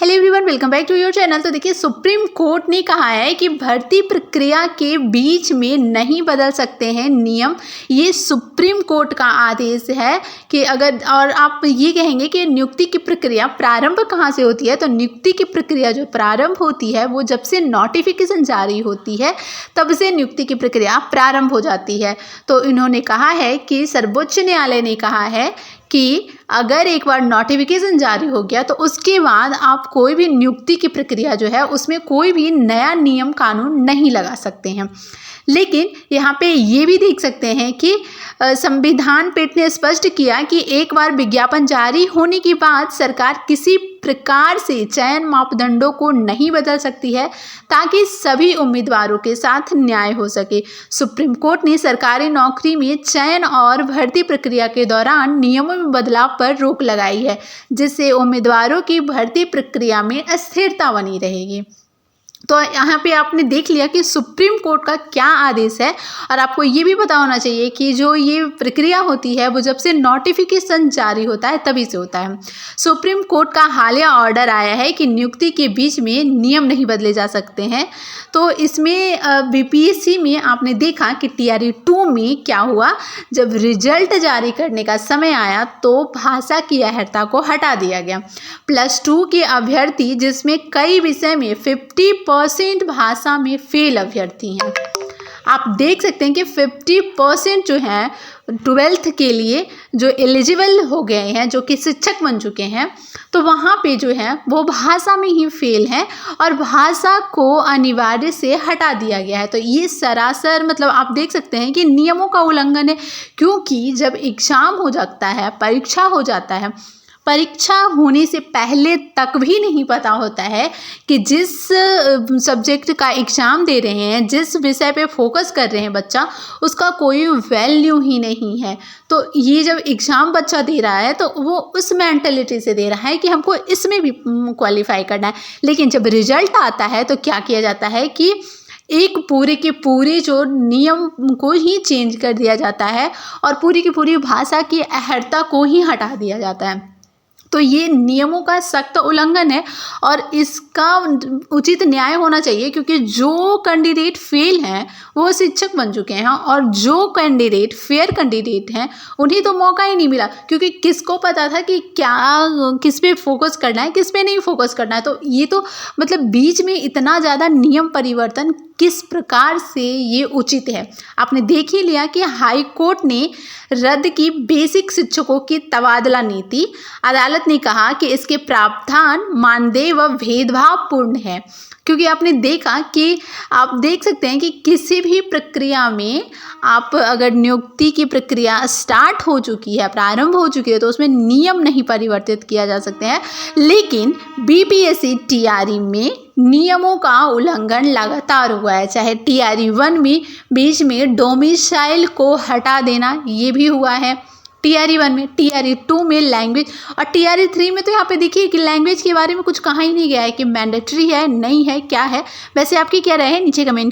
Hello everyone, welcome back to your channel. तो देखिए, supreme court ने कहा है कि भर्ती प्रक्रिया के बीच में नहीं बदल सकते हैं नियम। ये सुप्रीम कोर्ट का आदेश है कि अगर और आप ये कहेंगे कि नियुक्ति की प्रक्रिया प्रारंभ कहाँ से होती है, तो नियुक्ति की प्रक्रिया जो प्रारंभ होती है वो जब से नोटिफिकेशन जारी होती है तब से नियुक्ति की प्रक्रिया प्रारंभ हो जाती है। तो इन्होंने कहा है कि सर्वोच्च न्यायालय ने कहा है कि अगर एक बार नोटिफिकेशन जारी हो गया तो उसके बाद आप कोई भी नियुक्ति की प्रक्रिया जो है उसमें कोई भी नया नियम कानून नहीं लगा सकते हैं। लेकिन यहाँ पे ये भी देख सकते हैं कि संविधान पीठ ने स्पष्ट किया कि एक बार विज्ञापन जारी होने के बाद सरकार किसी प्रकार से चयन मापदंडों को नहीं बदल सकती है ताकि सभी उम्मीदवारों के साथ न्याय हो सके। सुप्रीम कोर्ट ने सरकारी नौकरी में चयन और भर्ती प्रक्रिया के दौरान नियमों में बदलाव पर रोक लगाई है, जिससे उम्मीदवारों की भर्ती प्रक्रिया में अस्थिरता बनी रहेगी। तो यहाँ पे आपने देख लिया कि सुप्रीम कोर्ट का क्या आदेश है। और आपको ये भी पता होना चाहिए कि जो ये प्रक्रिया होती है वो जब से नोटिफिकेशन जारी होता है तभी से होता है। सुप्रीम कोर्ट का हालिया ऑर्डर आया है कि नियुक्ति के बीच में नियम नहीं बदले जा सकते हैं। तो इसमें बीपीएससी में आपने देखा कि TRE 2 में क्या हुआ, जब रिजल्ट जारी करने का समय आया तो भाषा की अहर्ता को हटा दिया गया। +2 के अभ्यर्थी जिसमें कई विषय में 50% भाषा में फेल अभ्यर्थी हैं। आप देख सकते हैं कि 50% जो हैं 12th के लिए जो एलिजिबल हो गए हैं, जो कि शिक्षक बन चुके हैं, तो वहाँ पे जो है वो भाषा में ही फेल हैं और भाषा को अनिवार्य से हटा दिया गया है। तो ये सरासर मतलब आप देख सकते हैं कि नियमों का उल्लंघन है, क्योंकि जब एग्ज़ाम हो जाता है, परीक्षा हो जाता है, परीक्षा होने से पहले तक भी नहीं पता होता है कि जिस सब्जेक्ट का एग्ज़ाम दे रहे हैं, जिस विषय पे फोकस कर रहे हैं बच्चा, उसका कोई वैल्यू ही नहीं है। तो ये जब एग्ज़ाम बच्चा दे रहा है तो वो उस मेंटलिटी से दे रहा है कि हमको इसमें भी क्वालिफाई करना है। लेकिन जब रिजल्ट आता है तो क्या किया जाता है कि एक पूरे के पूरे जो नियम को ही चेंज कर दिया जाता है और पूरी की पूरी भाषा की अहर्ता को ही हटा दिया जाता है। तो ये नियमों का सख्त उल्लंघन है और इसका उचित न्याय होना चाहिए, क्योंकि जो कैंडिडेट फेल हैं वो शिक्षक बन चुके हैं और जो कैंडिडेट फेयर कैंडिडेट हैं उन्हें तो मौका ही नहीं मिला, क्योंकि किसको पता था कि क्या किस पे फोकस करना है, किस पे नहीं फोकस करना है। तो ये तो मतलब बीच में इतना ज़्यादा नियम परिवर्तन किस प्रकार से ये उचित है। आपने देख ही लिया कि हाई कोर्ट ने रद्द की बेसिक शिक्षकों की तबादला नीति। अदालत ने कहा कि इसके प्रावधान मानदेय व भेदभावपूर्ण है, क्योंकि आपने देखा कि आप देख सकते हैं कि किसी भी प्रक्रिया में आप अगर नियुक्ति की प्रक्रिया स्टार्ट हो चुकी है, प्रारंभ हो चुकी है, तो उसमें नियम नहीं परिवर्तित किया जा सकते हैं। लेकिन BPSC TRE में नियमों का उल्लंघन लगातार हुआ है। चाहे TRE 1 में बीच में डोमिसाइल को हटा देना, ये भी हुआ है TRE 1 में, TRE 2 में लैंग्वेज, और TRE 3 में तो यहाँ पे देखिए कि लैंग्वेज के बारे में कुछ कहा ही नहीं गया है कि मैंडेटरी है, नहीं है, क्या है। वैसे आपकी क्या राय है, नीचे कमेंट